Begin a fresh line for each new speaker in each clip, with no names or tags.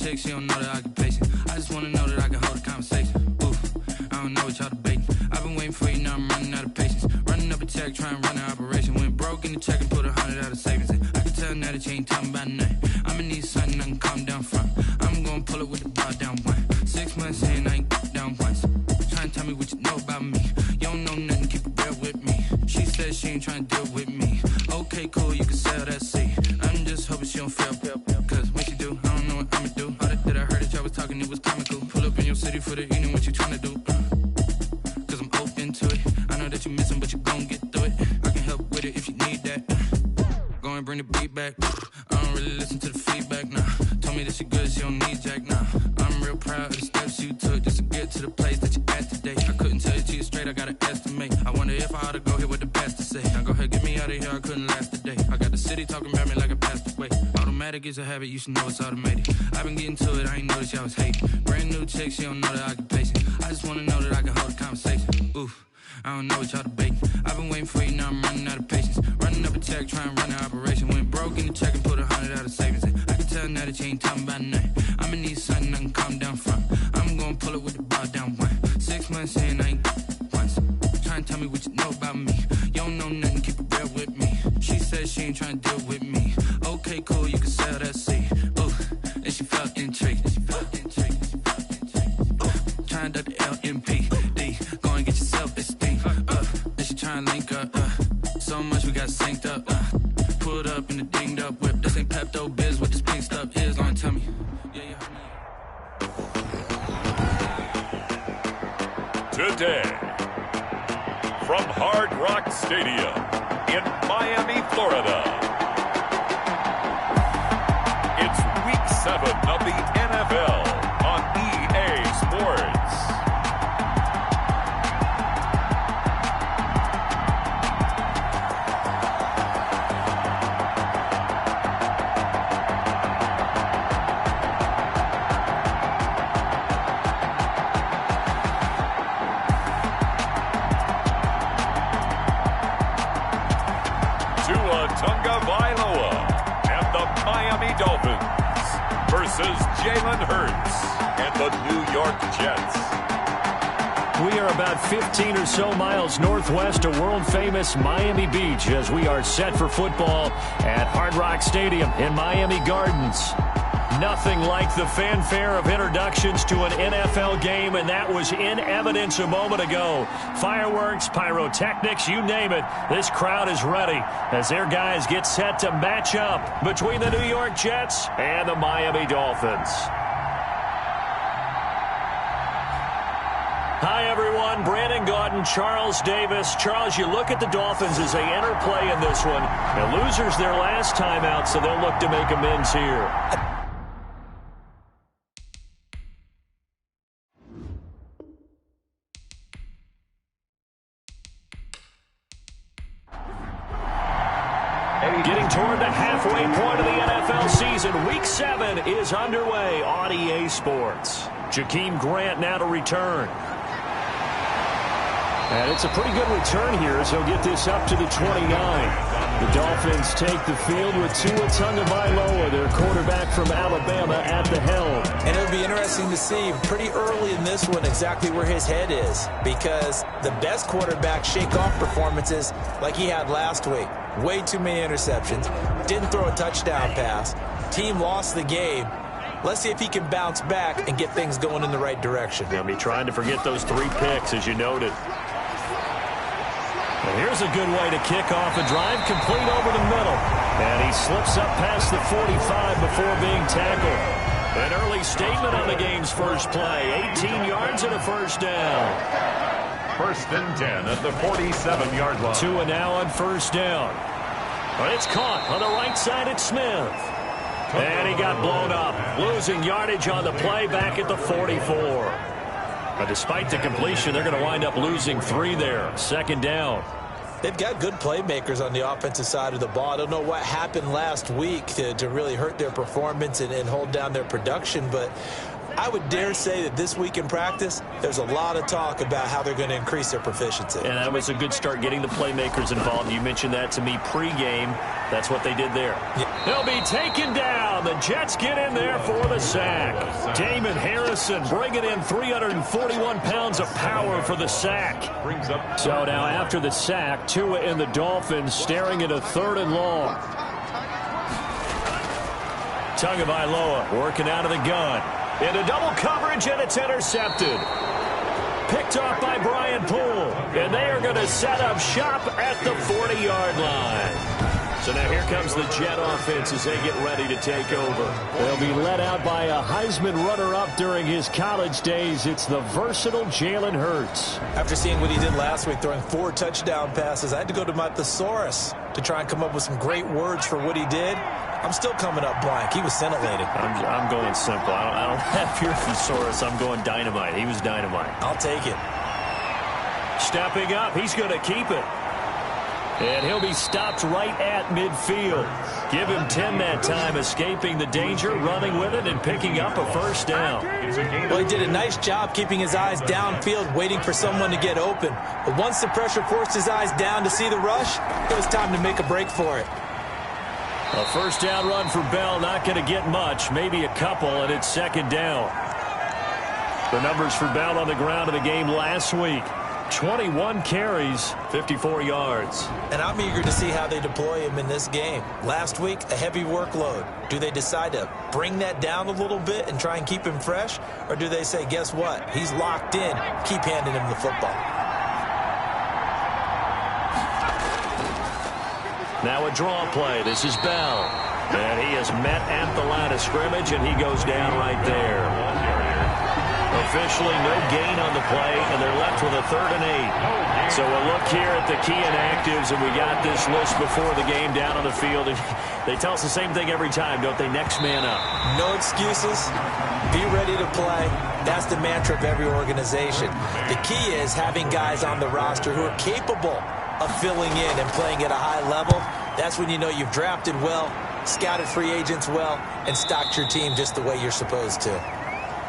chick, she don't know that I can patient. I just wanna know that I can hold a conversation. Oof, I don't know what y'all debating. I've been waiting for you, now I'm running out of patience. Running up a check, trying to run an operation. Went broke in the check and put 100 out of savings in. I can tell now that you ain't talking about nothing. I'ma need something I can calm down from. I'm gonna pull it with the bar down one. 6 months in, I ain't down once. Trying to tell me what you know about me. You don't know nothing, keep it real with me. She said she ain't trying to deal with me. Okay, cool, you can sell that seat. I'm just hoping she don't fail. Cause when she do, I don't know what I'ma do. All that I heard that y'all was talking, it was comical. Pull up in your city for the evening, what you trying to do? Cause I'm open to it. I know that you missing, but you gon' get through it. I can help with it if you need that. Go and bring the beat back. I don't really listen to the feedback, nah. Told me that she good, she don't need jack, nah. I'm real proud of the steps you took just to get to the place that you at today. I couldn't tell you to you straight, I gotta estimate. I wonder if I ought to go here with the best to say. Now go ahead, get me out of here, I couldn't last today. I got the city talking about me like I passed away. Automatic is a habit, you should know it's automated. I've been getting to it, I ain't noticed y'all was hating. Brand new chick, she don't know that I can patient. I just wanna know that I can hold a conversation. Oof, I don't know what y'all debating. I've been waiting for you, now I'm running out of patience. Running up a check, trying to run an operation. Went broke in the check and put 100 out of savings in. I can tell now that you ain't talking about nothing. I'ma need something I can calm down from. I'm gonna pull it with the bar down one. 6 months in, I ain't once. Trying to tell me what you know about me. You don't know nothing, keep it real with me. She said she ain't trying to deal with me. Okay, cool, you can sell that seat. Ooh, and she felt intrigued. Trying to the LMPD. Go and get yourself esteem. And she trying to link up. So much we got synced up. Pulled up in the dinged up whip. This ain't Pepto Biz, what this pink stuff is. Long tell me.
Today, from Hard Rock Stadium in Miami, Florida, it's Week 7 of the NFL on EA Sports. Dolphins versus Jalen Hurts and the New York Jets.
We are about 15 or so miles northwest of world-famous Miami Beach as we are set for football at Hard Rock Stadium in Miami Gardens. Nothing like the fanfare of introductions to an NFL game, and that was in evidence a moment ago. Fireworks, pyrotechnics, you name it. This crowd is ready as their guys get set to match up between the New York Jets and the Miami Dolphins. Hi, everyone. Brandon Gaudin, Charles Davis. Charles, you look at the Dolphins as they enter play in this one. The losers their last time out, so they'll look to make amends here. Getting toward the halfway point of the NFL season, Week 7 is underway on EA Sports. Jakeem Grant now to return. And it's a pretty good return here as he'll get this up to the 29. The Dolphins take the field with Tua Tagovailoa, their quarterback from Alabama, at the helm.
And it'll be interesting to see pretty early in this one exactly where his head is, because the best quarterback shake-off performances like he had last week. Way too many interceptions. Didn't throw a touchdown pass. Team lost the game. Let's see if he can bounce back and get things going in the right direction.
They'll be trying to forget those 3 picks, as you noted. And here's a good way to kick off a drive, complete over the middle. And he slips up past the 45 before being tackled. An early statement on the game's first play. 18 yards and a first down.
1st and 10 at the 47-yard line.
Tua now on first down. But it's caught on the right side at Smith. And he got blown up, losing yardage on the play back at the 44. But despite the completion, they're going to wind up losing 3 there. 2nd down.
They've got good playmakers on the offensive side of the ball. I don't know what happened last week to really hurt their performance and hold down their production, but I would dare say that this week in practice, there's a lot of talk about how they're going to increase their proficiency.
And that was a good start getting the playmakers involved. You mentioned that to me pregame. That's what they did there. Yeah. They'll be taken down. The Jets get in there for the sack. Damon Harrison bringing in 341 pounds of power for the sack. So now after the sack, Tua and the Dolphins staring at a 3rd and long. Tagovailoa working out of the gun. Into double coverage, and it's intercepted. Picked off by Brian Poole. And they are going to set up shop at the 40-yard line. So now here comes the Jet offense as they get ready to take over. They'll be led out by a Heisman runner-up during his college days. It's the versatile Jalen Hurts.
After seeing what he did last week, throwing 4 touchdown passes, I had to go to my thesaurus to try and come up with some great words for what he did. I'm still coming up blank. He was scintillating.
I'm going simple. I don't have your thesaurus. I'm going dynamite. He was dynamite.
I'll take it.
Stepping up. He's going to keep it. And he'll be stopped right at midfield. Give him 10 that time, escaping the danger, running with it, and picking up a 1st down.
Well, he did a nice job keeping his eyes downfield, waiting for someone to get open. But once the pressure forced his eyes down to see the rush, it was time to make a break for it.
A 1st down run for Bell, not going to get much, maybe a couple, and it's 2nd down. The numbers for Bell on the ground of the game last week. 21 carries, 54 yards.
And I'm eager to see how they deploy him in this game. Last week, a heavy workload. Do they decide to bring that down a little bit and try and keep him fresh? Or do they say, guess what? He's locked in. Keep handing him the football.
Now a draw play. This is Bell. And he is met at the line of scrimmage, and he goes down right there. Officially no gain on the play, and they're left with a 3rd and 8. So we'll look here at the key inactives, and we got this list before the game down on the field. And they tell us the same thing every time, don't they? Next man up.
No excuses. Be ready to play. That's the mantra of every organization. The key is having guys on the roster who are capable of filling in and playing at a high level. That's when you know you've drafted well, scouted free agents well, and stocked your team just the way you're supposed to.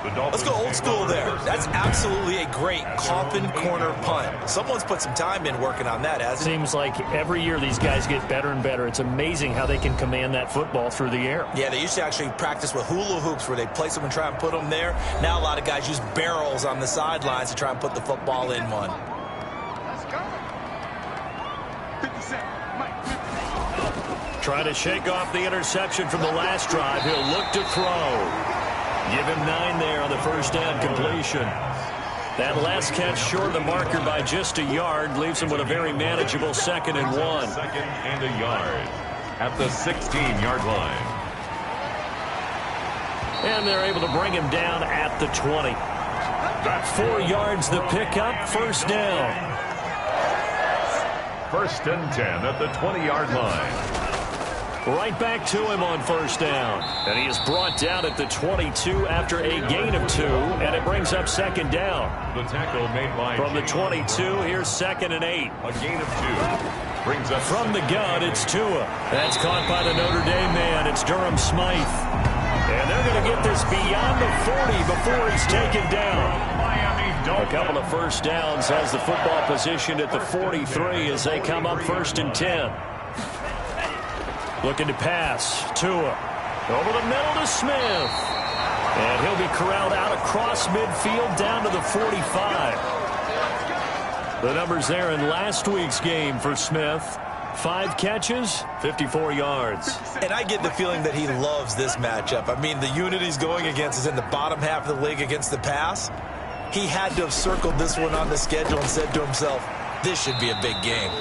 Let's go old school there. That's absolutely a great coffin corner punt. Someone's put some time in working on that, hasn't it?
Seems like every year these guys get better and better. It's amazing how they can command that football through the air.
Yeah, they used to actually practice with hula hoops where they place them and try and put them there. Now a lot of guys use barrels on the sidelines to try and put the football in one.
Trying to shake off the interception from the last drive. He'll look to throw. Give him 9 there on the 1st down completion. That last catch short of the marker by just a yard leaves him with a very manageable 2nd and 1.
2nd and a yard at the 16-yard line.
And they're able to bring him down at the 20. 4 yards the pickup, 1st down.
1st and 10 at the 20-yard line.
Right back to him on 1st down. And he is brought down at the 22 after a gain of 2, and it brings up 2nd down.
The tackle made by
from the 22, here's 2nd and 8.
A gain of 2 brings up
from the gun, it's Tua. That's caught by the Notre Dame man. It's Durham Smythe. And they're going to get this beyond the 40 before he's taken down. A couple of 1st downs has the football positioned at the 43 as they come up 1st and 10. Looking to pass. Tua over the middle to Smith. And he'll be corralled out across midfield down to the 45. The numbers there in last week's game for Smith. 5 catches, 54 yards.
And I get the feeling that he loves this matchup. I mean, the unit he's going against is in the bottom half of the league against the pass. He had to have circled this one on the schedule and said to himself, this should be a big game.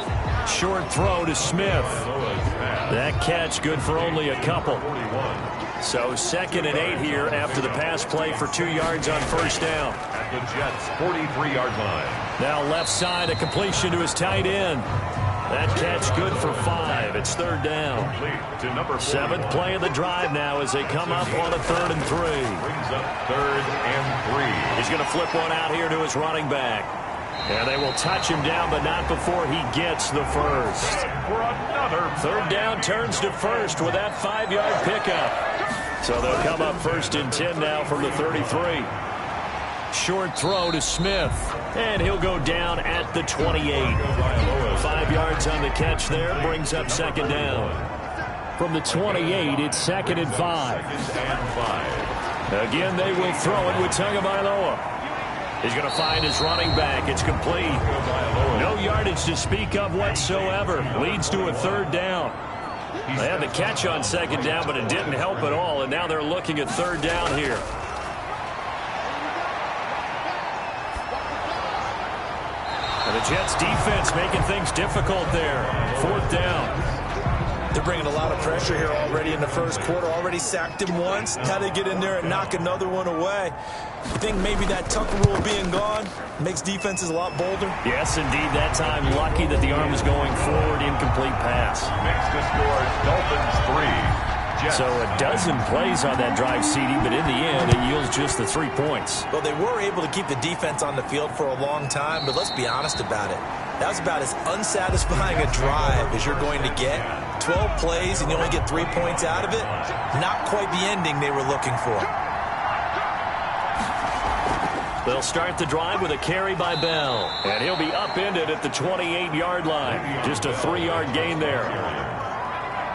Short throw to Smith. That catch good for only a couple. So 2nd and 8 here after the pass play for 2 yards on 1st down.
At the Jets' 43-yard line.
Now left side, a completion to his tight end. That catch good for 5. It's 3rd down. 7th play of the drive now as they come up on a 3rd and 3.
Brings up 3rd and 3.
He's going to flip one out here to his running back. And they will touch him down, but not before he gets the 1st.
For another
3rd down turns to 1st with that 5-yard pickup. So they'll come up 1st and 10 now from the 33. Short throw to Smith, and he'll go down at the 28. 5 yards on the catch there, brings up 2nd down. From the 28, it's 2nd and 5. Again, they will throw it with Tagovailoa. He's going to find his running back. It's complete. No yardage to speak of whatsoever. Leads to a 3rd down. They had the catch on 2nd down, but it didn't help at all, and now they're looking at 3rd down here. And the Jets defense making things difficult there. 4th down.
They're bringing a lot of pressure here already in the first quarter. Already sacked him once. How they get in there and knock another one away. I think maybe that Tucker rule being gone makes defenses a lot bolder.
Yes, indeed. That time, lucky that the arm is going forward. Incomplete pass.
Next to score, Dolphins 3. Jets.
So a dozen plays on that drive, CD, but in the end, it yields just the 3 points.
Well, they were able to keep the defense on the field for a long time, but let's be honest about it. That was about as unsatisfying a drive as you're going to get. 12 plays and you only get 3 points out of it. Not quite the ending they were looking for.
They'll start the drive with a carry by Bell. And he'll be upended at the 28-yard line. Just a 3-yard gain there.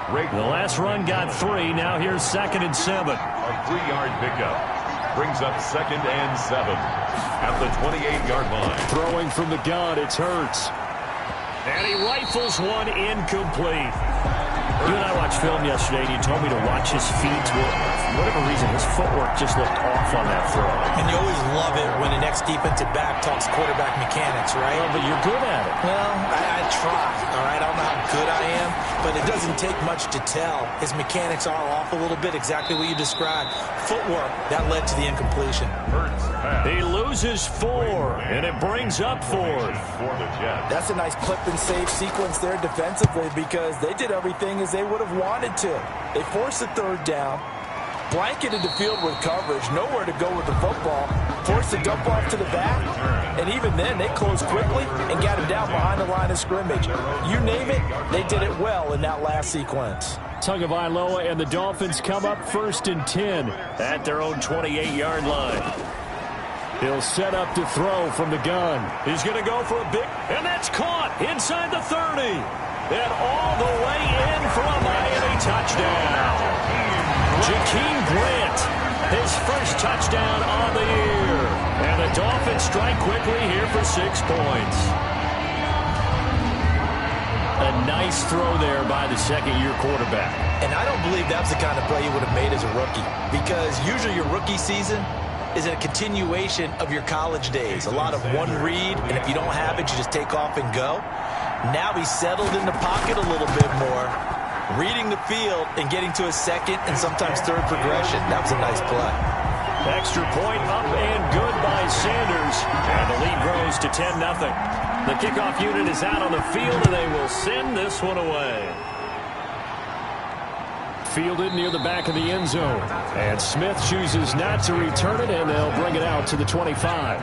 The last run got 3. Now here's 2nd and 7.
A 3-yard pickup. Brings up 2nd and 7. At the 28-yard line.
Throwing from the gun, it's Hurts. And he rifles one incomplete. You and I watched film yesterday, and you told me to watch his feet. Well, for whatever reason, his footwork just looked off on that throw.
And you always love it when the next defensive back talks quarterback mechanics, right?
Well, but you're good at it.
Well, I try, all right? I don't know how good I am, but it doesn't take much to tell. His mechanics are off a little bit, exactly what you described. Footwork, that led to the incompletion.
He loses 4, and it brings up 4th.
For the Jets.
That's a nice clip and save sequence there defensively because they did everything as they would have wanted to. They forced the 3rd down, blanketed the field with coverage, nowhere to go with the football, forced the dump off to the back, and even then they closed quickly and got him down behind the line of scrimmage. You name it, they did it well in that last sequence.
Tagovailoa and the Dolphins come up 1st and 10 at their own 28-yard line. He'll set up to throw from the gun. He's going to go for a big, and that's caught inside the 30. And all the way in for a Miami touchdown. Jakeem Grant, his first touchdown on the year. And the Dolphins strike quickly here for 6 points. A nice throw there by the 2nd-year quarterback.
And I don't believe that's the kind of play you would have made as a rookie. Because usually your rookie season is a continuation of your college days. A lot of one read, and if you don't have it, you just take off and go. Now he's settled in the pocket a little bit more, reading the field and getting to a 2nd and sometimes 3rd progression. That was a nice play.
Extra point up and good by Sanders. And the lead grows to 10-0. The kickoff unit is out on the field, and they will send this one away. Fielded near the back of the end zone. And Smith chooses not to return it, and they'll bring it out to the 25.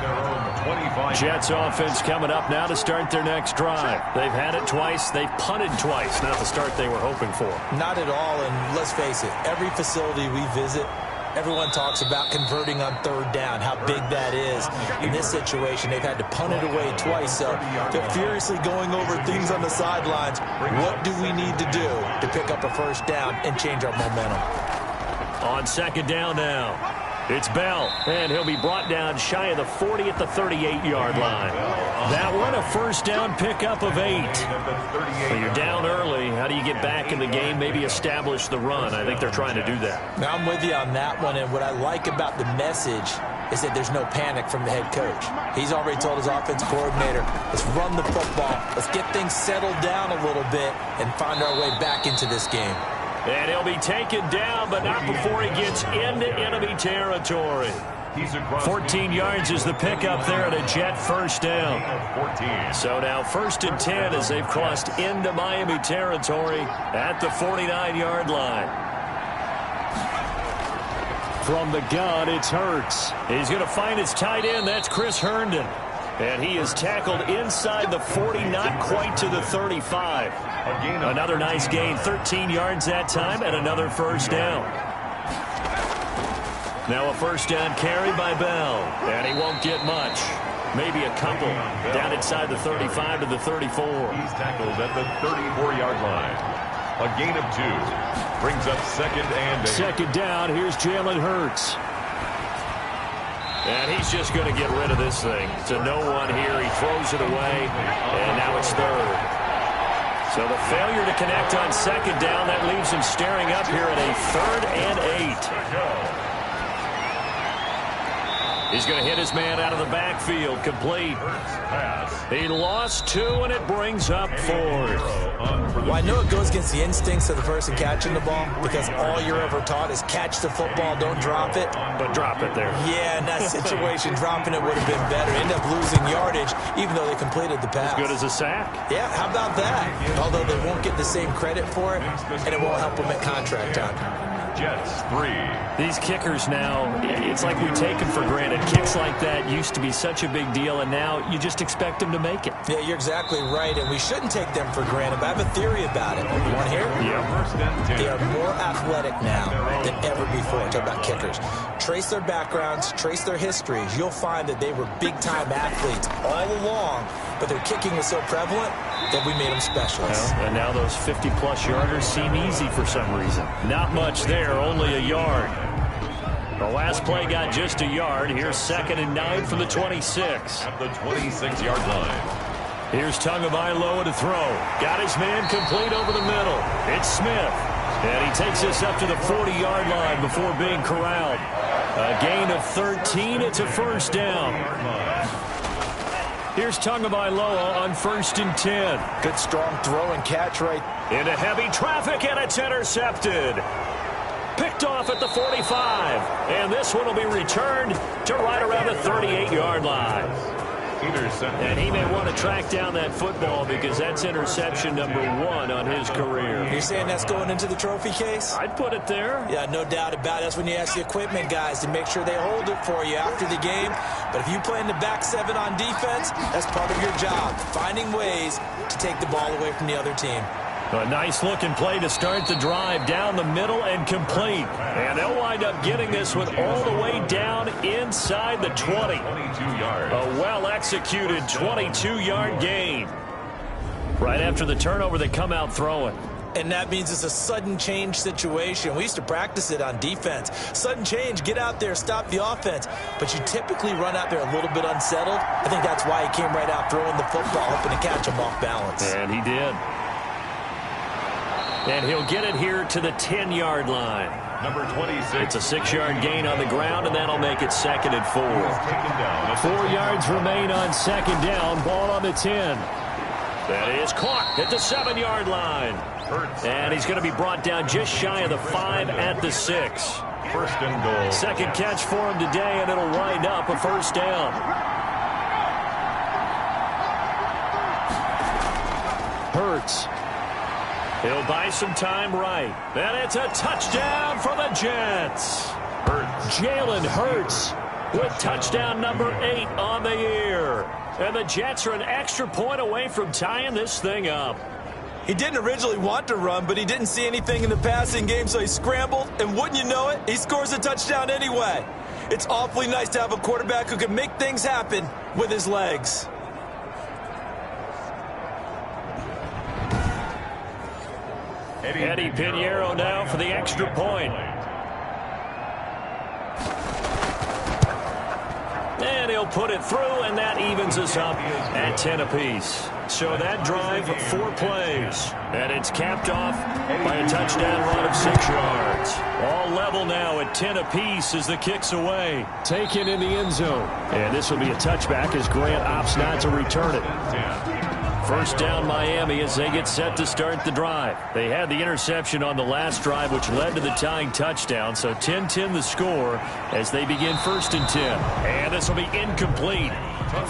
Jets offense coming up now to start their next drive. They've had it twice. They've punted twice. Not the start they were hoping for.
Not at all, and let's face it, every facility we visit, everyone talks about converting on 3rd down, how big that is. In this situation, they've had to punt it away twice, so they're furiously going over things on the sidelines. What do we need to do to pick up a 1st down and change our momentum?
On 2nd down now, it's Bell, and he'll be brought down shy of the 40 at the 38-yard line. That one, a 1st down pickup of 8. Well, you're down early. How do you get back in the game, maybe establish the run? I think they're trying to do that.
Now, I'm with you on that one, and what I like about the message is that there's no panic from the head coach. He's already told his offensive coordinator, let's run the football, let's get things settled down a little bit and find our way back into this game.
And he'll be taken down, but not before he gets into enemy territory. 14 yards is the pickup there at a Jet 1st down. So now 1st and 10 as they've crossed into Miami territory at the 49-yard line. From the gun, it's Hurts. He's going to find his tight end. That's Chris Herndon. And he is tackled inside the 40, not quite to the 35. Another nice gain, 13 yards that time, and another 1st down. Now a first down carry by Bell, and he won't get much. Maybe a couple down inside the 35 to the 34.
He's tackled at the 34-yard line. A gain of 2 brings up second and 8.
Second down, here's Jalen Hurts. And he's just going to get rid of this thing. To no one here, he throws it away, and now it's third. So the failure to connect on second down, that leaves him staring up here at a 3rd and 8. He's going to hit his man out of the backfield, complete. He lost 2, and it brings up 4th.
Well, I know it goes against the instincts of the person catching the ball because all you're ever taught is catch the football, don't drop it.
But drop it there.
Yeah, in that situation, dropping it would have been better. End up losing yardage, even though they completed the pass.
As good as a sack.
Yeah, how about that? Although they won't get the same credit for it, and it won't help them at contract time.
Jets 3.
These kickers now, it's like we take them for granted. Kicks like that used to be such a big deal, and now you just expect them to make it.
Yeah, you're exactly right, and we shouldn't take them for granted, but I have a theory about it. You want to hear it?
Yeah.
They are more athletic now than ever before. Talk about kickers. Trace their backgrounds, trace their histories. You'll find that they were big-time athletes all along, but their kicking was so prevalent that we made them specialists.
Well, and now those 50-plus yarders seem easy for some reason. Not much there, only a yard. The last play got just a yard. Here's 2nd and 9 from the 26.
At the 26-yard line.
Here's Tagovailoa to throw. Got his man complete over the middle. It's Smith. And he takes this up to the 40-yard line before being corralled. A gain of 13. It's a first down. Here's Tagovailoa on 1st and 10.
Good strong throw and catch right.
Into heavy traffic, and it's intercepted. Picked off at the 45. And this one will be returned to right around the 38-yard line. And he may want to track down that football because that's interception number 1 on his career.
You're saying that's going into the trophy case?
I'd put it there.
Yeah, no doubt about it. That's when you ask the equipment guys to make sure they hold it for you after the game. But if you play in the back 7 on defense, that's part of your job, finding ways to take the ball away from the other team.
A nice-looking play to start the drive down the middle and complete. And they'll wind up getting this one all the way down inside the 20.
22 yards.
A well-executed 22-yard gain. Right after the turnover, they come out throwing.
And that means it's a sudden change situation. We used to practice it on defense. Sudden change, get out there, stop the offense. But you typically run out there a little bit unsettled. I think that's why he came right out throwing the football, hoping to catch him off balance.
And he did. And he'll get it here to the 10-yard line.
Number 26.
It's a 6-yard gain on the ground, and that'll make it 2nd and 4. 4 yards remain on 2nd down. Ball on the 10. That is caught at the 7-yard line. And he's going to be brought down just shy of the 5 at the 6.
1st and goal.
Second catch for him today, and it'll wind up a first down. Hurts. He'll buy some time right. And it's a touchdown for the Jets. Jalen Hurts with touchdown number 8 on the year. And the Jets are an extra point away from tying this thing up.
He didn't originally want to run, but he didn't see anything in the passing game, so he scrambled. And wouldn't you know it, he scores a touchdown anyway. It's awfully nice to have a quarterback who can make things happen with his legs.
Eddie Pinheiro now for the extra point. And he'll put it through, and that evens us up at 10 apiece. So that drive, 4 plays. And it's capped off by a touchdown run of 6 yards. All level now at 10 apiece as the kick's away. Taken in the end zone. And this will be a touchback as Grant opts not to return it. First down Miami as they get set to start the drive. They had the interception on the last drive, which led to the tying touchdown. So 10-10 the score as they begin 1st and 10. And this will be incomplete.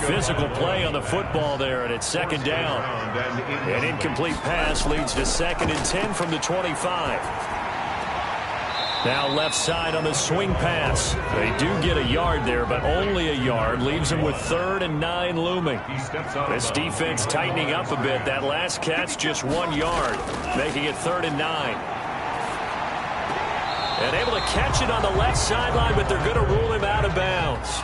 Physical play on the football there, and it's 2nd down. An incomplete pass leads to 2nd and 10 from the 25. Now left side on the swing pass. They do get a yard there, but only a yard. Leaves them with 3rd and 9 looming. This defense tightening up a bit. That last catch just 1 yard, making it 3rd and 9. And able to catch it on the left sideline, but they're going to rule him out of bounds.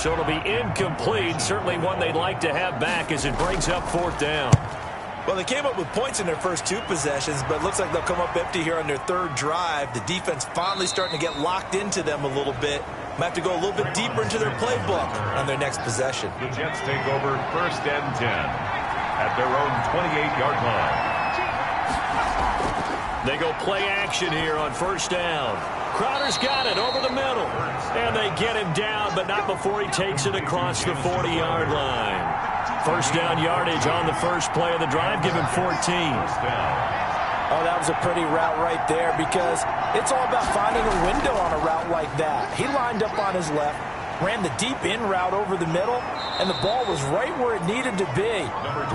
So it'll be incomplete. Certainly one they'd like to have back as it brings up 4th down.
Well, they came up with points in their first 2 possessions, but it looks like they'll come up empty here on their 3rd drive. The defense finally starting to get locked into them a little bit. Might have to go a little bit deeper into their playbook on their next possession.
The Jets take over 1st and 10 at their own 28-yard line.
They go play action here on 1st down. Crowder's got it over the middle. And they get him down, but not before he takes it across the 40-yard line. 1st down yardage on the first play of the drive. Give him 14.
Oh, that was a pretty route right there because it's all about finding a window on a route like that. He lined up on his left, ran the deep in route over the middle, and the ball was right where it needed to be.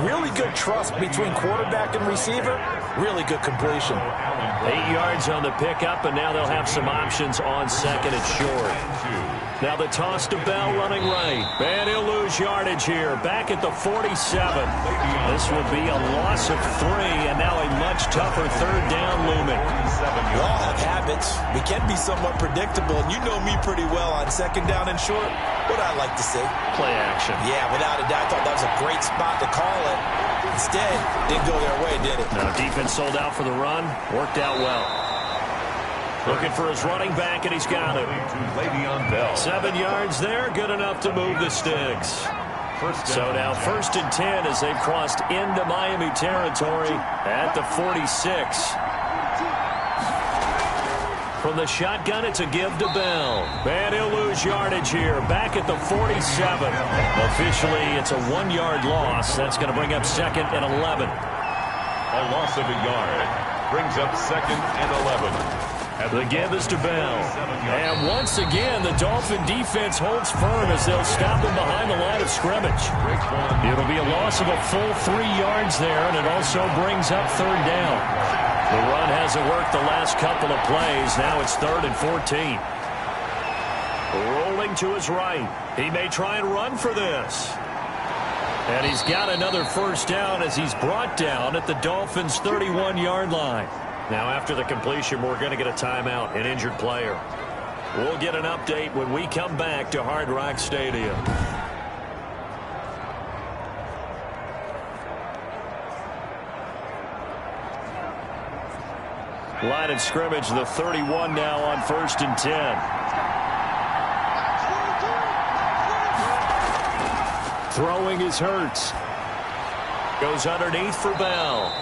Really good trust between quarterback and receiver. Really good completion.
8 yards on the pickup, and now they'll have some options on 2nd and short. Now the toss to Bell running right. And he'll lose yardage here. Back at the 47. This will be a loss of 3, and now a much tougher 3rd down looming.
We all have habits. We can be somewhat predictable, and you know me pretty well on 2nd down and short. What I like to see.
Play action.
Yeah, without a doubt. I thought that was a great spot to call it. Instead, didn't go their way, did it?
Now defense sold out for the run. Worked out well. Looking for his running back, and he's got it. 7 yards there, good enough to move the sticks. So now 1st and 10 as they've crossed into Miami territory at the 46. From the shotgun, it's a give to Bell. And he'll lose yardage here, back at the 47. Officially, it's a 1-yard loss. That's going to bring up 2nd and 11.
A loss of a yard brings up 2nd and 11.
The give is to Bell. And once again, the Dolphin defense holds firm as they'll stop him behind the line of scrimmage. It'll be a loss of a full 3 yards there, and it also brings up 3rd down. The run hasn't worked the last couple of plays. Now it's 3rd and 14. Rolling to his right. He may try and run for this. And he's got another 1st down as he's brought down at the Dolphins' 31-yard line. Now, after the completion, we're going to get a timeout, an injured player. We'll get an update when we come back to Hard Rock Stadium. Line of scrimmage, the 31 now on 1st and 10. Throwing is Hurts. Goes underneath for Bell.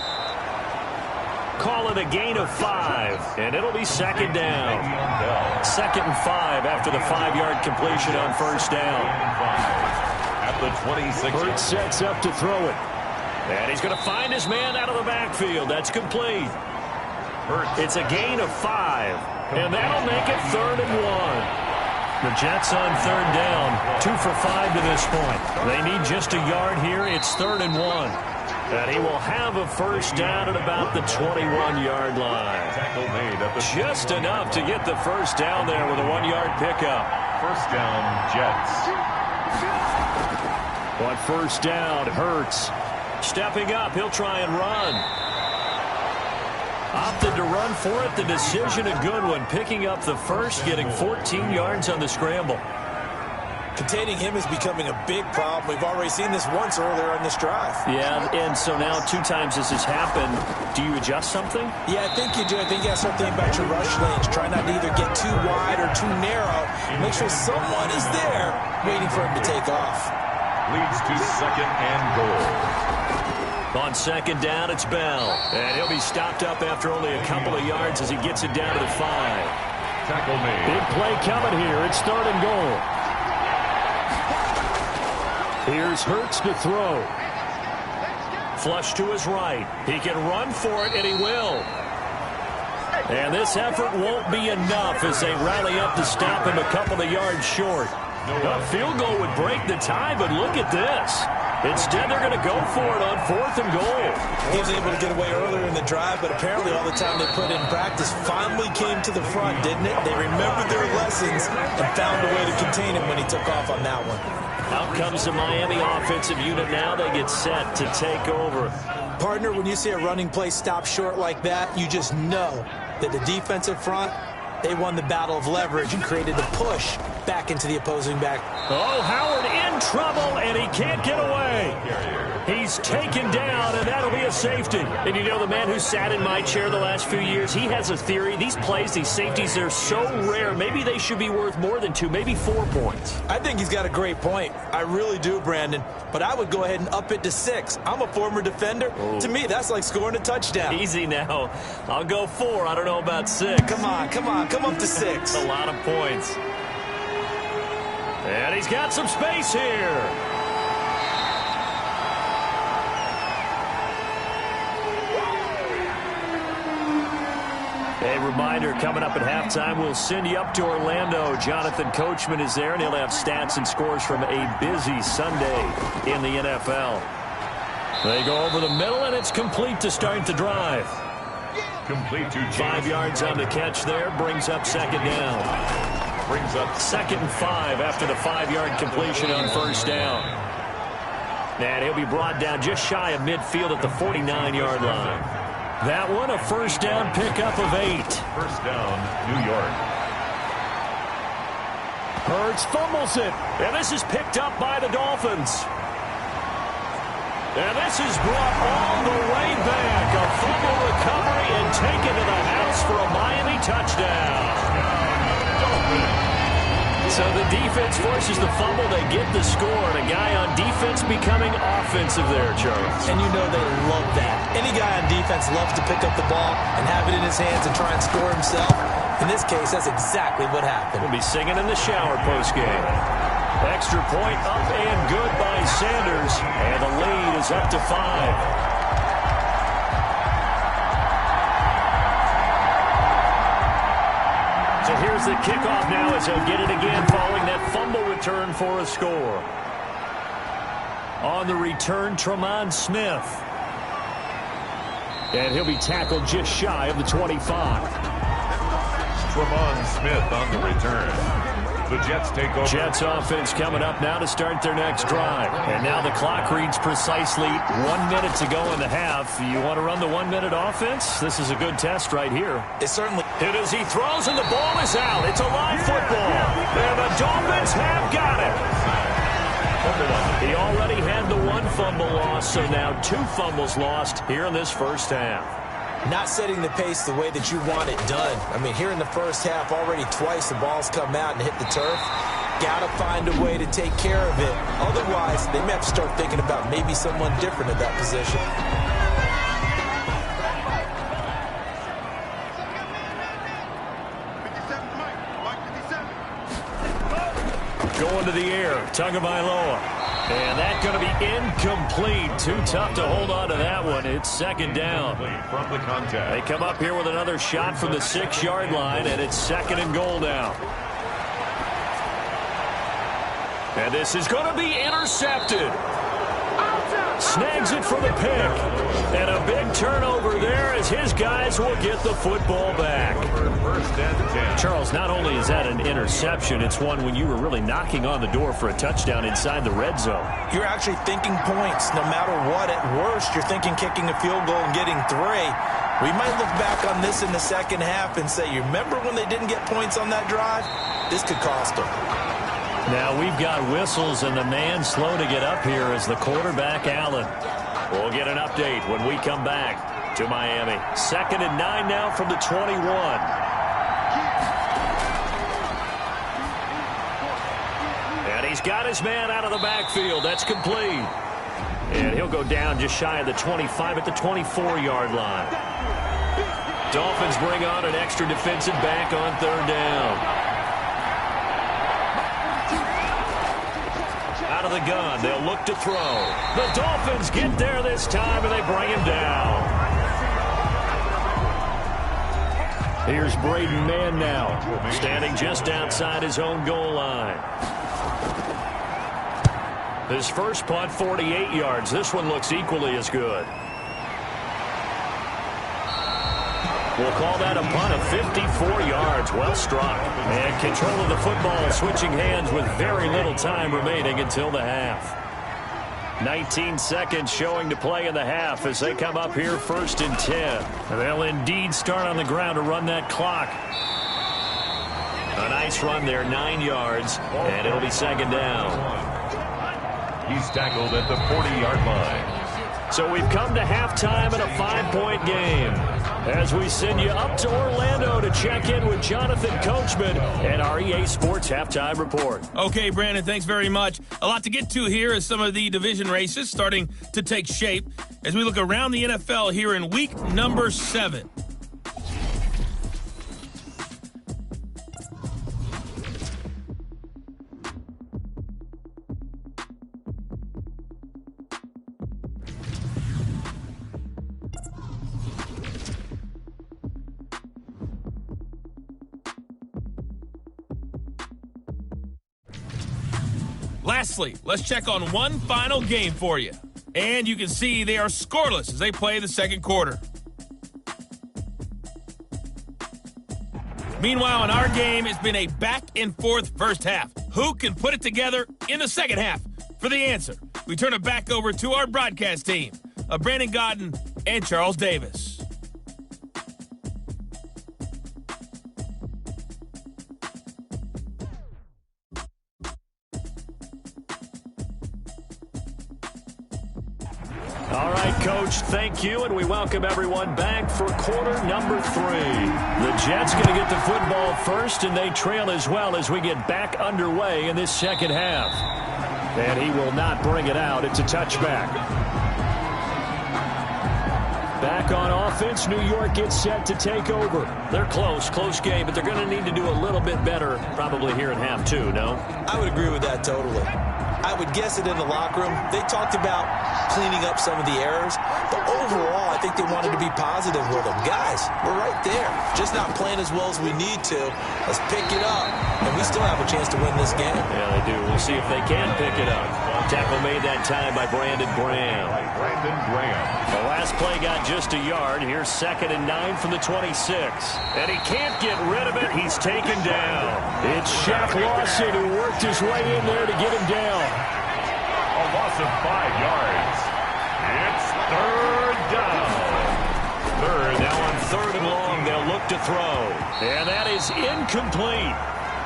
Call it a gain of 5, and it'll be 2nd down. 2nd and 5 after the 5-yard completion on 1st down.
At the 26.
Hurts sets up to throw it. And he's going to find his man out of the backfield. That's complete. It's a gain of 5, and that'll make it 3rd and 1. The Jets on 3rd down, 2 for 5 to this point. They need just a yard here. It's 3rd and 1. And he will have a 1st down at about the 21-yard line. Just enough to get the 1st down there with a 1-yard pickup.
1st down, Jets.
On 1st down, Hurts. Stepping up, he'll try and run. Opted to run for it. The decision a good one. Picking up the 1st, getting 14 yards on the scramble.
Containing him is becoming a big problem. We've already seen this once earlier on this drive.
Yeah, and so now 2 times this has happened. Do you adjust something?
Yeah, I think you do. I think you have something about your rush lanes. Try not to either get too wide or too narrow. Make sure someone is there waiting for him to take off.
Leads to 2nd and goal.
On 2nd down, it's Bell. And he'll be stopped up after only a couple of yards as he gets it down to the 5.
Tackle made.
Big play coming here. It's 3rd and goal. Here's Hurts to throw. Flush to his right. He can run for it, and he will. And this effort won't be enough as they rally up to stop him a couple of yards short. A field goal would break the tie, but look at this. Instead, they're going to go for it on 4th and goal.
He was able to get away earlier in the drive, but apparently all the time they put in practice finally came to the front, didn't it? They remembered their lessons and found a way to contain him when he took off on that one.
Out comes the Miami offensive unit now. They get set to take over.
Partner, when you see a running play stop short like that, you just know that the defensive front, They won the battle of leverage and created the push back into the opposing back.
Oh, Howard in trouble, and he can't get away. He's taken down, and that'll be a safety. And you know, the man who sat in my chair the last few years, he has a theory. These plays, these safeties, they're so rare. Maybe they should be worth more than 2, maybe 4 points.
I think he's got a great point. I really do, Brandon. But I would go ahead and up it to 6. I'm a former defender.
Oh.
To me, that's like scoring a touchdown.
Easy now. I'll go 4. I don't know about 6.
Come on. Come up to 6.
A lot of points. And he's got some space here. A reminder, coming up at halftime, we'll send you up to Orlando. Jonathan Coachman is there, and he'll have stats and scores from a busy Sunday in the NFL. They go over the middle, and it's complete to start the drive.
Complete to
5 yards on the catch there, brings up second down.
Brings up
2nd and 5 after the 5-yard completion on first down. And he'll be brought down just shy of midfield at the 49-yard line. That one, a first down pickup of 8.
First down, New York.
Hurts fumbles it. And this is picked up by the Dolphins. And this is brought all the way back. A fumble recovery and taken to the house for a Miami touchdown. So the defense forces the fumble. They get the score. And a guy on defense becoming offensive there, Charles.
And you know they love that. Any guy on defense loves to pick up the ball and have it in his hands and try and score himself. In this case, that's exactly what happened.
We'll be singing in the shower postgame. Extra point up and good by Sanders. And the lead is up to 5. So here's the kickoff now as he'll get it again following that fumble return for a score. On the return, Tremont Smith. And he'll be tackled just shy of the 25.
Tremont Smith on the return. The Jets take over.
Jets offense coming up now to start their next drive. And now the clock reads precisely 1 minute to go in the half. You want to run the 1-minute offense? This is a good test right here.
It certainly
Hit as he throws, and the ball is out. It's a live football. And the Dolphins have got it. He already had the 1 fumble loss, so now 2 fumbles lost here in this first half.
not setting the pace the way that you want it done. I mean, here in the first half, already twice the ball's come out and hit the turf. Got to find a way to take care of it. Otherwise, they may have to start thinking about maybe someone different at that position.
Going to the air, Tagovailoa. And that's going to be incomplete. Too tough to hold on to that one. It's second down.
From the contact.
They come up here with another shot from the 6-yard line, and it's second and goal now. And this is going to be intercepted. Snags it for the pick. And a big turnover there as his guys will get the football back.
First and 10.
Charles, not only is that an interception, it's one when you were really knocking on the door for a touchdown inside the red zone.
You're actually thinking points no matter what. At worst, you're thinking kicking a field goal and getting 3. We might look back on this in the second half and say, you remember when they didn't get points on that drive? This could cost them.
Now we've got whistles, and the man slow to get up here is the quarterback, Allen. We'll get an update when we come back to Miami. Second and 9 now from the 21. And he's got his man out of the backfield. That's complete. And he'll go down just shy of the 25 at the 24-yard line. Dolphins bring on an extra defensive back on third down. Out of the gun, they'll look to throw. The Dolphins get there this time, and they bring him down. Here's Braden Mann now, standing just outside his own goal line. His first punt, 48 yards. This one looks equally as good. We'll call that a punt of 54 yards. Well struck. And control of the football switching hands with very little time remaining until the half. 19 seconds showing to play in the half as they come up here first and 10. They'll indeed start on the ground to run that clock. A nice run there, 9 yards, and it'll be second down.
He's tackled at the 40-yard line.
So we've come to halftime in a 5-point game as we send you up to Orlando to check in with Jonathan Coachman and our EA Sports Halftime Report.
Okay, Brandon, thanks very much. A lot to get to here as some of the division races starting to take shape as we look around the NFL here in week number 7. Lastly, let's check on one final game for you. And you can see they are scoreless as they play the second quarter. Meanwhile, in our game, it's been a back-and-forth first half. Who can put it together in the second half? For the answer, we turn it back over to our broadcast team of Brandon Godden and Charles Davis.
All right, Coach, thank you, and we welcome everyone back for quarter number 3. The Jets going to get the football first, and they trail as well as we get back underway in this second half. And he will not bring it out. It's a touchback. Back on offense, New York gets set to take over. They're close game, but they're going to need to do a little bit better probably here in half 2, no?
I would agree with that totally. I would guess it in the locker room. They talked about cleaning up some of the errors, but overall, I think they wanted to be positive with them. Guys, we're right there. Just not playing as well as we need to. Let's pick it up, and we still have a chance to win this game.
Yeah, they do. We'll see if they can pick it up. Tackle made that time by Brandon Graham. The last play got just a yard. Here's 2nd and 9 from the 26. And he can't get rid of it. He's taken down. It's Shaq Lawson who worked his way in there to get him down.
A loss of 5 yards. It's third down.
Now on 3rd and long, they'll look to throw. And that is incomplete.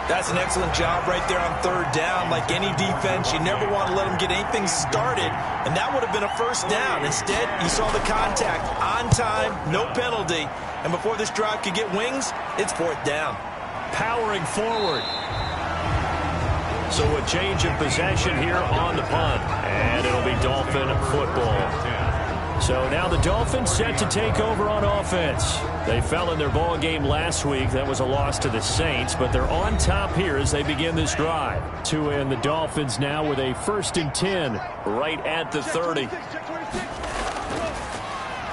That's an excellent job right there on 3rd down. Like any defense, you never want to let them get anything started, and that would have been a first down. Instead, you saw the contact on time, no penalty, and before this drive could get wings, it's 4th down.
Powering forward. So a change of possession here on the punt, and it'll be Dolphin football. So now the Dolphins set to take over on offense. They fell in their ball game last week. That was a loss to the Saints, but they're on top here as they begin this drive. Tua and the Dolphins now with a 1st and 10 right at the 30.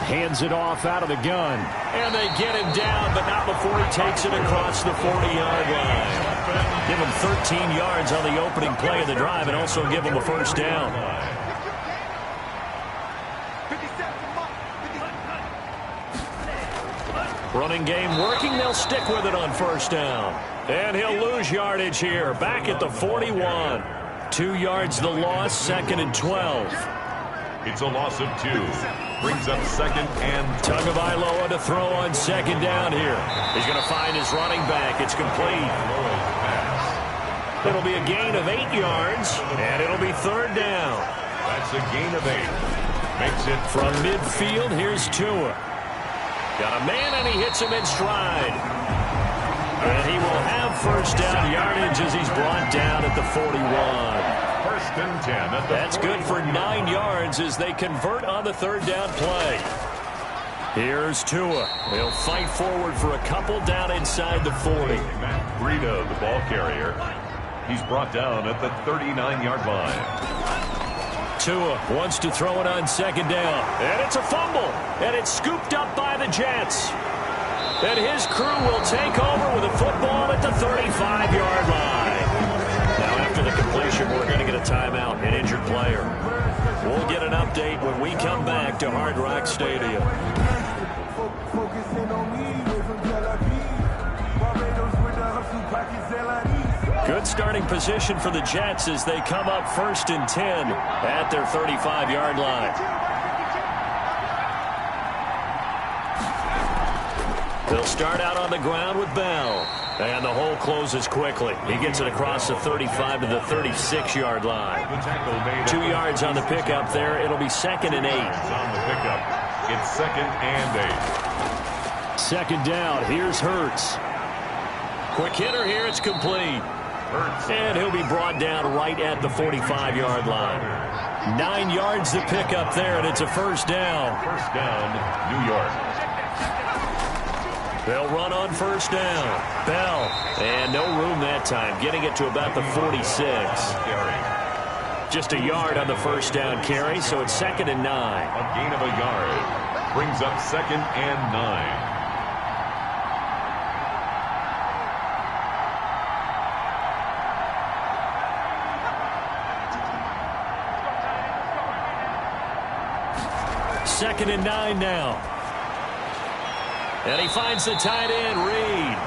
Hands it off out of the gun. And they get him down, but not before he takes it across the 40-yard line. Give him 13 yards on the opening play of the drive and also give him a first down. Running game working. They'll stick with it on 1st down. And he'll lose yardage here. Back at the 41. 2 yards the loss, 2nd and 12.
It's a loss of 2. Brings up 2nd and 12.
Tagovailoa to throw on 2nd down here. He's going to find his running back. It's complete. It'll be a gain of 8 yards, and it'll be 3rd down.
That's a gain of 8. Makes it
from midfield. Here's Tua. Got a man, and he hits him in stride. And he will have 1st down yardage as he's brought down at the 41.
1st and 10 at the
That's 41. Good for 9 yards as they convert on the 3rd down play. Here's Tua. He'll fight forward for a couple down inside the 40.
Matt Breida, the ball carrier. He's brought down at the 39-yard line.
Tua wants to throw it on 2nd down. And it's a fumble. And it's scooped up by the Jets. And his crew will take over with a football at the 35-yard line. Now after the completion, we're going to get a timeout, an injured player. We'll get an update when we come back to Hard Rock Stadium. Good starting position for the Jets as they come up 1st and 10 at their 35-yard line. They'll start out on the ground with Bell. And the hole closes quickly. He gets it across the 35 to the 36-yard line. 2 yards on the pickup there. It'll be 2nd and 8.
On the pickup, it's 2nd and 8.
2nd down. Here's Hurts. Quick hitter here. It's complete. And he'll be brought down right at the 45-yard line. 9 yards to pick up there, and it's a 1st down.
1st down, New York.
They'll run on 1st down. Bell. And no room that time, getting it to about the 46. Just a yard on the 1st down carry, so it's 2nd and 9.
A gain of a yard brings up 2nd and 9.
Second and 9 now. And he finds the tight end, Reed.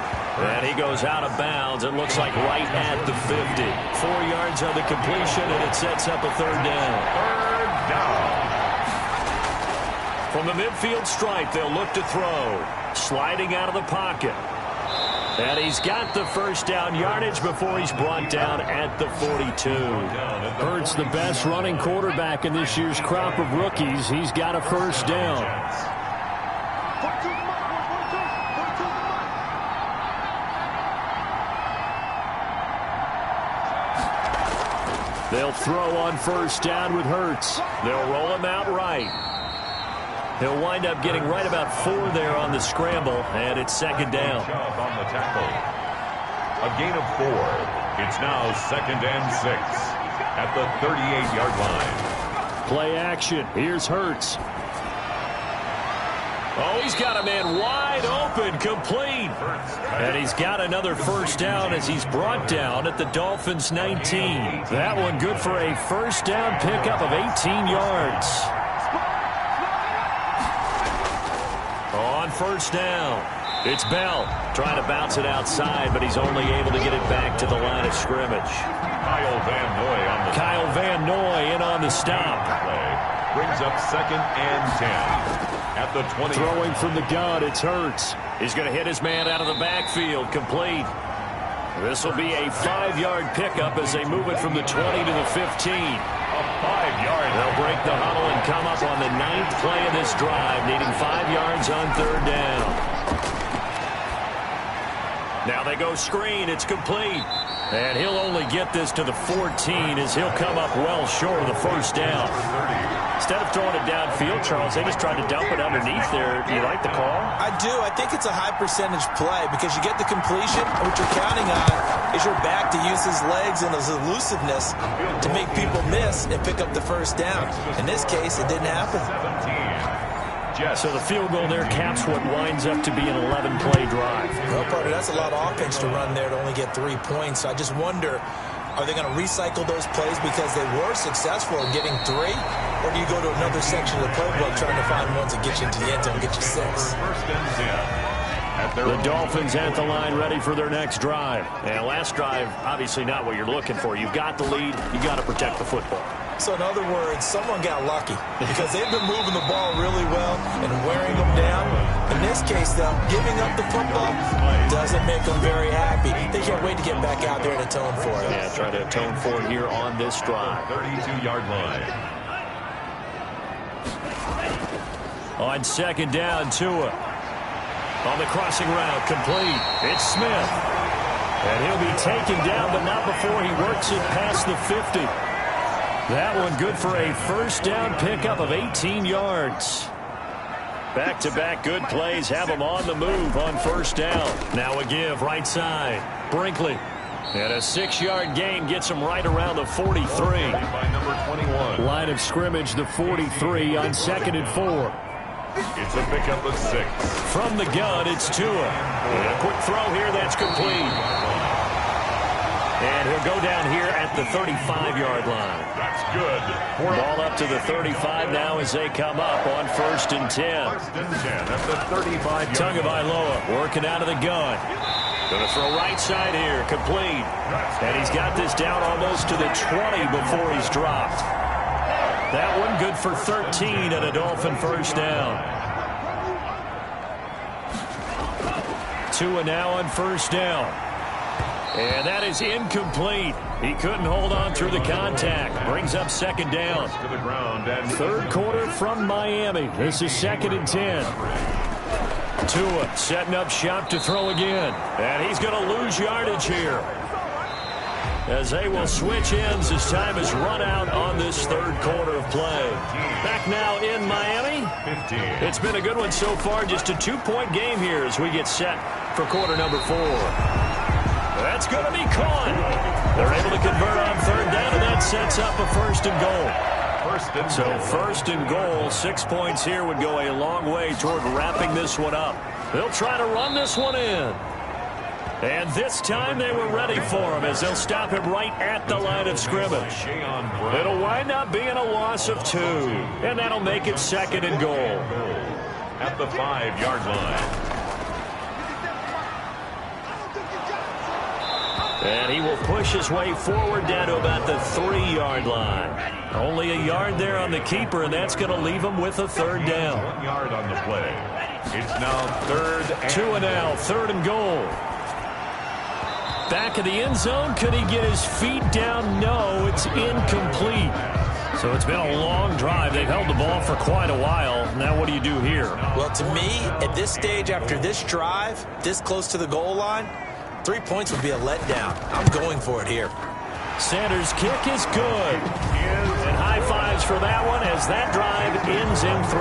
And he goes out of bounds. It looks like right at the 50. 4 yards on the completion, and it sets up a 3rd down.
3rd down.
From the midfield stripe, they'll look to throw. Sliding out of the pocket. And he's got the 1st down yardage before he's brought down at the 42. Hurts the best running quarterback in this year's crop of rookies. He's got a 1st down. They'll throw on 1st down with Hurts. They'll roll him out right. He'll wind up getting right about 4 there on the scramble, and it's 2nd down.
On the tackle. A gain of 4. It's now 2nd and 6 at the 38-yard line.
Play action. Here's Hurts. Oh, he's got a man wide open, complete. And he's got another 1st down as he's brought down at the Dolphins' 19. That one good for a 1st down pickup of 18 yards. On 1st down, it's Bell trying to bounce it outside, but he's only able to get it back to the line of scrimmage. Kyle Van Noy in on the stop.
Brings up 2nd and 10. At the 20.
Throwing from the gun, it's Hurts. He's going to hit his man out of the backfield, complete. This will be a 5-yard pickup as they move it from the 20 to the 15.
A 5-yard.
They'll break the huddle and come up on the 9th play of this drive, needing 5 yards on 3rd down. Now they go screen. It's complete. And he'll only get this to the 14 as he'll come up well short of the 1st down. Instead of throwing it downfield, Charles, they just tried to dump it underneath there. Do you like the call?
I do. I think it's a high percentage play because you get the completion. What you're counting on is your back to use his legs and his elusiveness to make people miss and pick up the 1st down. In this case, it didn't happen.
So the field goal there caps what winds up to be an 11-play drive.
Well, partner, that's a lot of offense to run there to only get 3 points. So I just wonder, are they going to recycle those plays because they were successful in getting 3? Or do you go to another section of the playbook trying to find ones that get you into the end zone and get you 6?
The Dolphins at the line ready for their next drive. And last drive, obviously not what you're looking for. You've got the lead. You've got to protect the football.
So in other words, someone got lucky because they've been moving the ball really well and wearing them down. In this case, though, giving up the football doesn't make them very happy. They can't wait to get back out there and atone for it.
Yeah, try to atone for it here on this drive.
32-yard line.
On 2nd down, Tua. On the crossing route, complete. It's Smith. And he'll be taken down, but not before he works it past the 50. That one good for a 1st down pickup of 18 yards. Back-to-back good plays have them on the move on 1st down. Now a give right side. Brinkley. And a 6-yard gain gets him right around the 43.
By number 21.
Line of scrimmage, the 43 on 2nd and 4.
It's a pickup of 6.
From the gun, it's Tua. And a quick throw here, that's complete. And he'll go down here at the 35-yard line.
That's good.
Ball up to the 35 now as they come up on 1st and 10.
1st and 10 at the 35-yard line.
Tagovailoa working out of the gun. Going to throw right side here, complete. And he's got this down almost to the 20 before he's dropped. That one good for 13 and a Dolphin 1st down. Tua now on first down. And that is incomplete. He couldn't hold on through the contact. Brings up second down. Third quarter from Miami. This is 2nd and 10. Tua setting up shop to throw again. And he's going to lose yardage here, as they will switch ends as time is run out on this third quarter of play. Back now in Miami. It's been a good one so far. Just a 2-point game here as we get set for quarter number 4. That's going to be caught. They're able to convert on third down, and that sets up a first and goal. So first and goal, 6 points here would go a long way toward wrapping this one up. They'll try to run this one in. And this time they were ready for him as they'll stop him right at the line of scrimmage. It'll wind up being a loss of 2, and that'll make it 2nd and goal.
At the 5-yard line.
And he will push his way forward down to about the 3-yard line. Only a yard there on the keeper, and that's going to leave him with a third down.
1 yard on the play. It's now 3rd and
2 and now, 3rd and goal. Back of the end zone. Could he get his feet down? No, it's incomplete. So it's been a long drive. They've held the ball for quite a while. Now what do you do here?
Well, to me, at this stage after this drive, this close to the goal line, 3 points would be a letdown. I'm going for it here.
Sanders' kick is good. And high fives for that one as that drive ends in 3.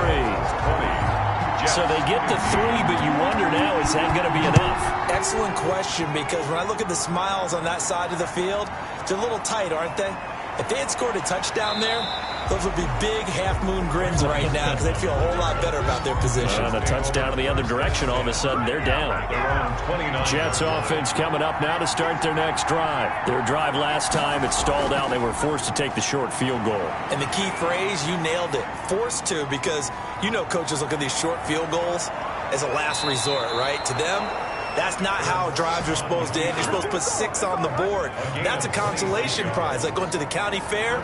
So they get the 3, but you wonder now, is that going to be enough?
Excellent question, because when I look at the smiles on that side of the field, they're a little tight, aren't they? If they had scored a touchdown there, those would be big half-moon grins right now because they'd feel a whole lot better about their position.
And a touchdown in the other direction, all of a sudden they're down. Jets offense coming up now to start their next drive. Their drive last time, it stalled out. They were forced to take the short field goal.
And the key phrase, you nailed it, forced to, because you know coaches look at these short field goals as a last resort, right? To them, that's not how drives are supposed to end. You're supposed to put 6 on the board. That's a consolation prize. Like going to the county fair,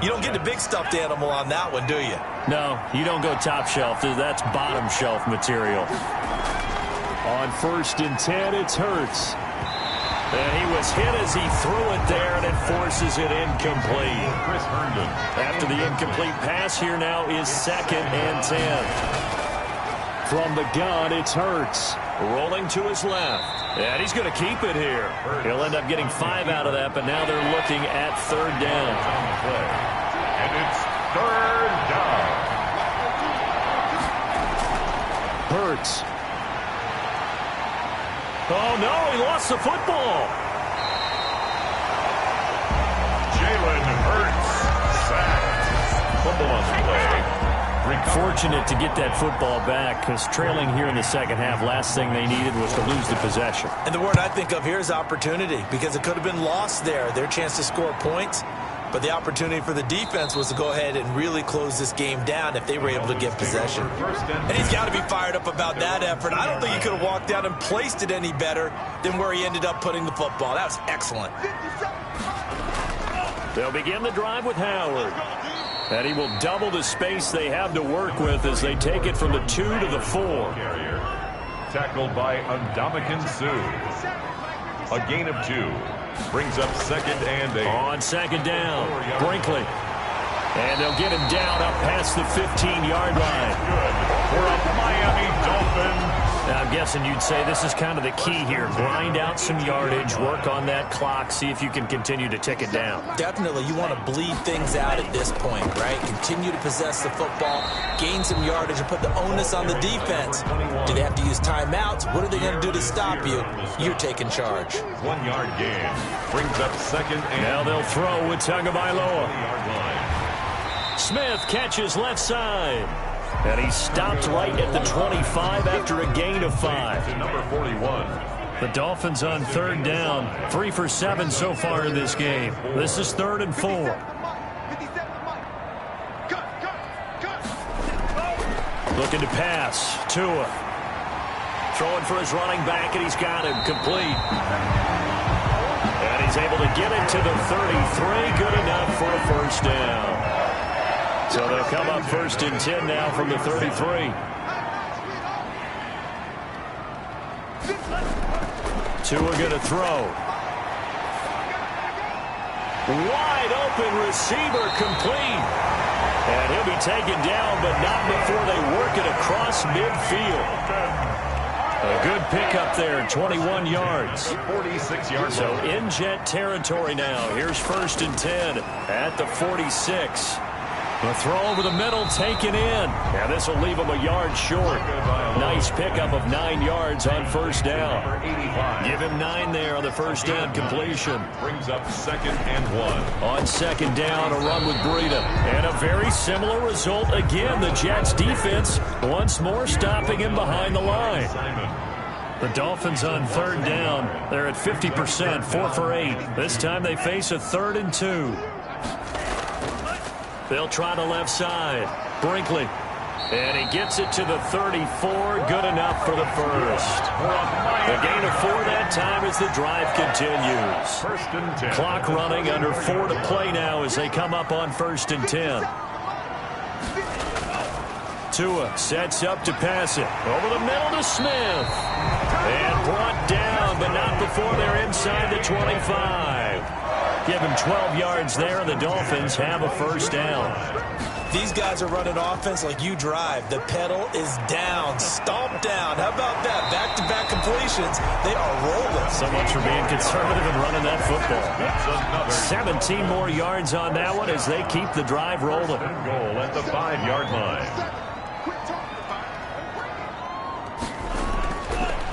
you don't get the big stuffed animal on that one, do you?
No, you don't go top shelf. That's bottom shelf material. On 1st and 10, it's Hurts. And he was hit as he threw it there, and it forces it incomplete. After the incomplete pass, here now is 2nd and 10. From the gun, it's Hurts. Rolling to his left. And he's going to keep it here. He'll end up getting 5 out of that, but now they're looking at 3rd down.
And it's 3rd down.
Hurts. Oh, no, he lost the football.
Jalen Hurts sacked. Fumble on the play.
Fortunate to get that football back, because trailing here in the second half, last thing they needed was to lose the possession.
And the word I think of here is opportunity, because it could have been lost there, their chance to score points. But the opportunity for the defense was to go ahead and really close this game down if they were able to get possession. And he's got to be fired up about that effort. I don't think he could have walked out and placed it any better than where he ended up putting the football. That was excellent.
They'll begin the drive with Howard. And he will double the space they have to work with as they take it from the 2 to the 4.
Tackled by Ndamukong Suh. A gain of 2. Brings up 2nd and 8.
On 2nd down, Brinkley. And they'll get him down up past the 15-yard line.
Good for a Miami Dolphin.
Now, I'm guessing you'd say this is kind of the key here. Grind out some yardage, work on that clock, see if you can continue to tick it down.
Definitely, you want to bleed things out at this point, right? Continue to possess the football, gain some yardage, and put the onus on the defense. Do they have to use timeouts? What are they going to do to stop you? You're taking charge.
1 yard gain. Brings up 2nd and...
Now they'll throw with Tagovailoa. Smith catches left side. And he stopped right at the 25 after a gain of 5.
Number 41.
The Dolphins on 3rd down. 3 for 7 so far in this game. This is 3rd and 4. Looking to pass. Tua. Throwing for his running back, and he's got him complete. And he's able to get it to the 33. Good enough for a first down. So they'll come up 1st and 10 now from the 33. Tua going to throw. Wide open receiver complete. And he'll be taken down, but not before they work it across midfield. A good pickup there, 21 yards.
46 yards.
So in Jet territory now. Here's 1st and 10 at the 46. The throw over the middle taken in. And this will leave him a yard short. Nice pickup of 9 yards on 1st down. Give him 9 there on the 1st down completion.
Brings up 2nd and 1.
On 2nd down, a run with Breida. And a very similar result again. The Jets defense once more stopping him behind the line. The Dolphins on 3rd down. They're at 50%, 4 for 8. This time they face a 3rd and 2. They'll try the left side. Brinkley. And he gets it to the 34. Good enough for the first. The gain of 4 that time as the drive continues.
1st and 10.
Clock running under 4 to play now as they come up on 1st and 10. Tua sets up to pass it. Over the middle to Smith. And brought down, but not before they're inside the 25. Give him 12 yards there, and the Dolphins have a 1st down.
These guys are running offense like you drive. The pedal is down, stomped down. How about that? Back-to-back completions. They are rolling.
So much for being conservative and running that football. 17 more yards on that one as they keep the drive rolling.
Goal at the 5-yard line.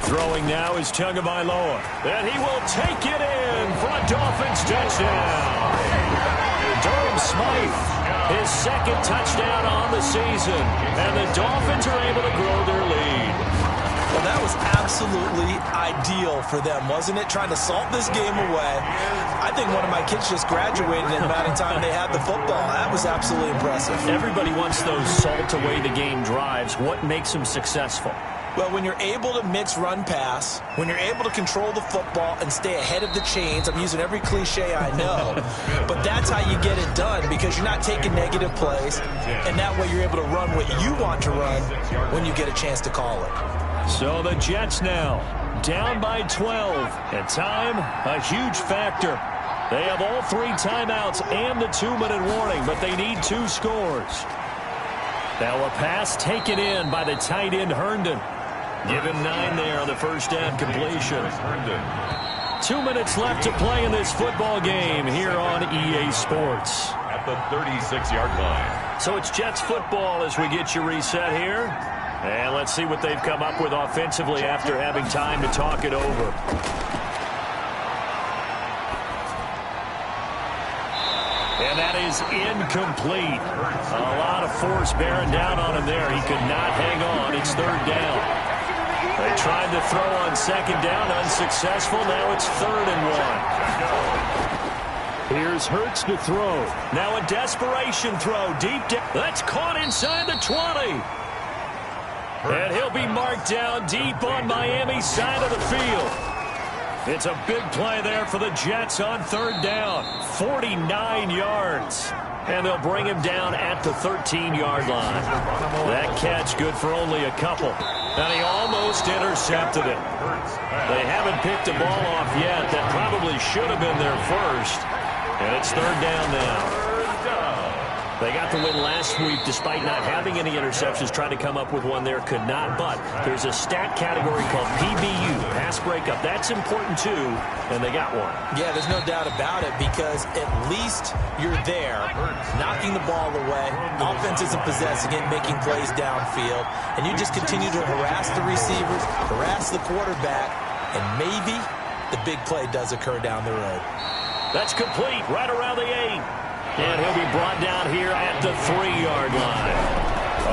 Throwing now is Tagovailoa. And he will take it in for a Dolphins touchdown. Durham Smythe, his 2nd touchdown on the season. And the Dolphins are able to grow their lead.
Well, that was absolutely ideal for them, wasn't it? Trying to salt this game away. I think one of my kids just graduated in the amount of time they had the football. That was absolutely impressive.
Everybody wants those salt away the game drives. What makes them successful?
Well, when you're able to mix run-pass, when you're able to control the football and stay ahead of the chains, I'm using every cliche I know, but that's how you get it done because you're not taking negative plays, and that way you're able to run what you want to run when you get a chance to call it.
So the Jets now down by 12, and time a huge factor. They have all 3 timeouts and the 2-minute warning, but they need 2 scores. Now a pass taken in by the tight end Herndon. Give him 9 there on the 1st down completion. 2 minutes left to play in this football game here on EA Sports.
At the 36-yard line.
So it's Jets football as we get you reset here. And let's see what they've come up with offensively after having time to talk it over. And that is incomplete. A lot of force bearing down on him there. He could not hang on. It's 3rd down. They tried to throw on 2nd down, unsuccessful. Now it's 3rd and 1. Here's Hurts to throw. Now a desperation throw deep down. That's caught inside the 20. And he'll be marked down deep on Miami's side of the field. It's a big play there for the Jets on 3rd down. 49 yards. And they'll bring him down at the 13-yard line. That catch good for only a couple. And he almost intercepted it. They haven't picked the ball off yet. That probably should have been their first. And it's 3rd down now. They got the win last week despite not having any interceptions. Tried to come up with one there, could not. But there's a stat category called PBU, pass breakup. That's important too, and they got one.
Yeah, there's no doubt about it because at least you're there, knocking the ball away. Offense isn't possessing it, making plays downfield. And you just continue to harass the receivers, harass the quarterback, and maybe the big play does occur down the road.
That's complete, right around the 8. And he'll be brought down here at the 3-yard line.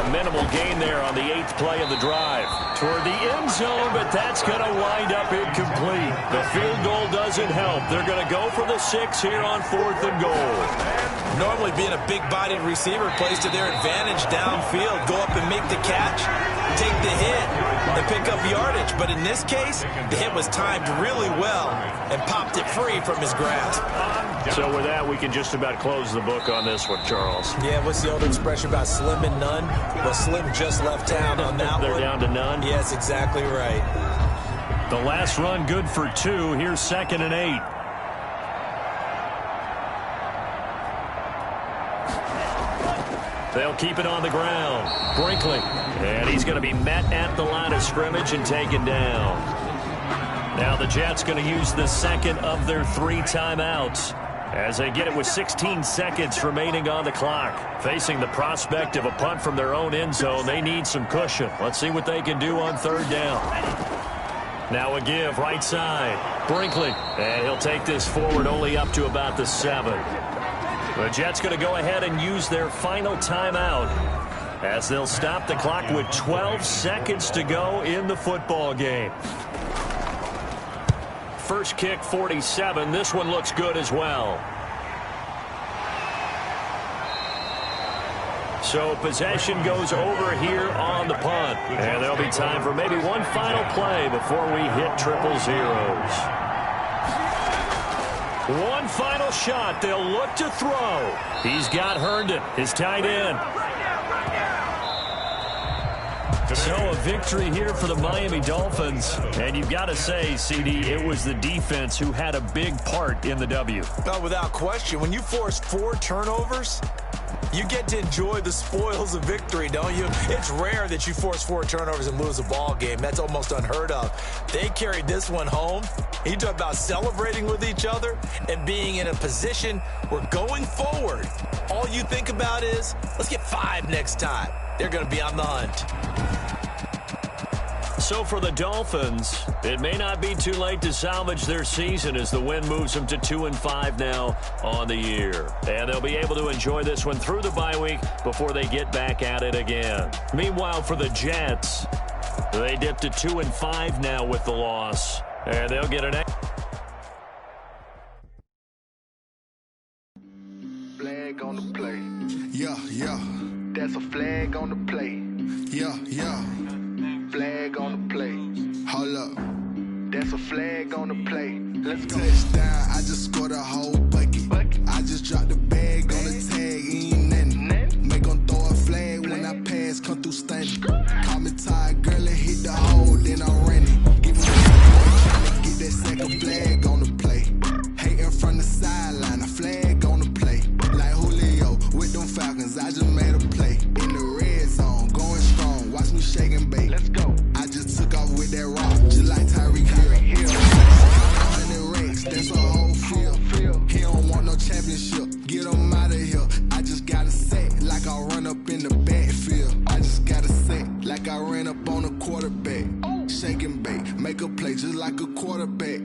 A minimal gain there on the 8th play of the drive. Toward the end zone, but that's going to wind up incomplete. The field goal doesn't help. They're going to go for the 6 here on 4th and goal.
Normally being a big-bodied receiver plays to their advantage downfield. Go up and make the catch, take the hit, and pick up yardage. But in this case, the hit was timed really well and popped it free from his grasp.
So with that, we can just about close the book on this one, Charles.
Yeah, what's the old expression about slim and none? Well, Slim just left town on that one.
They're down to none?
Yes, exactly right.
The last run good for 2. Here's 2nd and 8. They'll keep it on the ground. Brinkley. And he's going to be met at the line of scrimmage and taken down. Now the Jets going to use the second of their 3 timeouts as they get it with 16 seconds remaining on the clock. Facing the prospect of a punt from their own end zone, they need some cushion. Let's see what they can do on 3rd down. Now a give right side. Brinkley. And he'll take this forward only up to about the 7. The Jets going to go ahead and use their final timeout as they'll stop the clock with 12 seconds to go in the football game. First kick, 47. This one looks good as well. So possession goes over here on the punt. And there'll be time for maybe one final play before we hit triple zeros. One final shot. They'll look to throw. He's got Herndon, his tight end. So a victory here for the Miami Dolphins. And you've got to say, CD, it was the defense who had a big part in the W.
Oh, without question. When you force 4 turnovers, you get to enjoy the spoils of victory, don't you? It's rare that you force 4 turnovers and lose a ball game. That's almost unheard of. They carried this one home. You talk about celebrating with each other and being in a position where going forward, all you think about is, let's get 5 next time. They're going to be on the hunt.
So for the Dolphins, it may not be too late to salvage their season as the win moves them to 2-5 now on the year. And they'll be able to enjoy this one through the bye week before they get back at it again. Meanwhile, for the Jets, they dip to 2-5 now with the loss. And they'll get an
flag on the play. Yeah, yeah. That's a flag on the play. Yeah, yeah. Flag on the play. Hold up. That's a flag on the play. Let's go. Touchdown, I just scored a whole bucket. I just dropped the bag on the tag, ain't nothing. Make them throw a flag when I pass, come through stunning. Call me tired, girl, and hit the hole, then I'm running. Give me trying to get that second flag on the play. Hating from the sideline, a flag on the play. Like Julio with them Falcons, I just made a play. In the red zone, going strong, watch me shake and bake. Let's go. I just took off with that rock, just like Tyreek Hill. 100 racks, that's a whole field. He don't want no championship, get him out of here. I just gotta say, like I run up in the backfield. I just gotta say, like I ran up on a quarterback. Shake and bake, make a play just like a quarterback.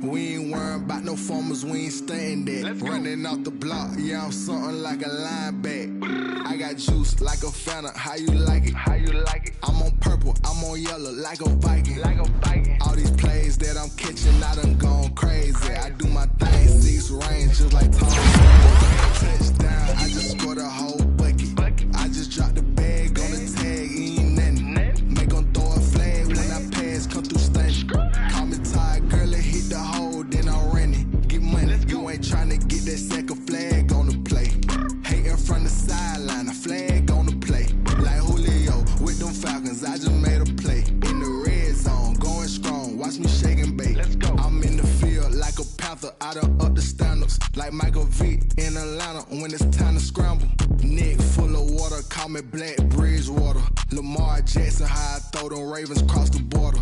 We ain't worrying about no formers, we ain't staying there. Running off the block, yeah, I'm something like a linebacker. I got juice like a Fanta, how you like it? How you like it? I'm on purple, I'm on yellow, like a Viking. Like a Viking. All these plays that I'm catching, I done gone crazy. I do my thing, 6 range, just like Tom. Touchdown, I just scored a whole bucket. I just dropped the bag on the tag, ain't nothing. Make them throw a flag when I pass, come through stunning. Call me tired, girl, and hit the hole, then I'm running. Get money, you ain't trying to get that second flag on the play. Hating from the sideline, a flag on the play. Like Julio with them Falcons, I just made a play. In the red zone, going strong, watch me shake and bake. Let's go. I'm in the field like a Panther, I done up the standards. Like Michael Vick in Atlanta when it's time to scramble. Neck full of water, call me Black Bridgewater. Lamar Jackson, how I throw them Ravens cross the border.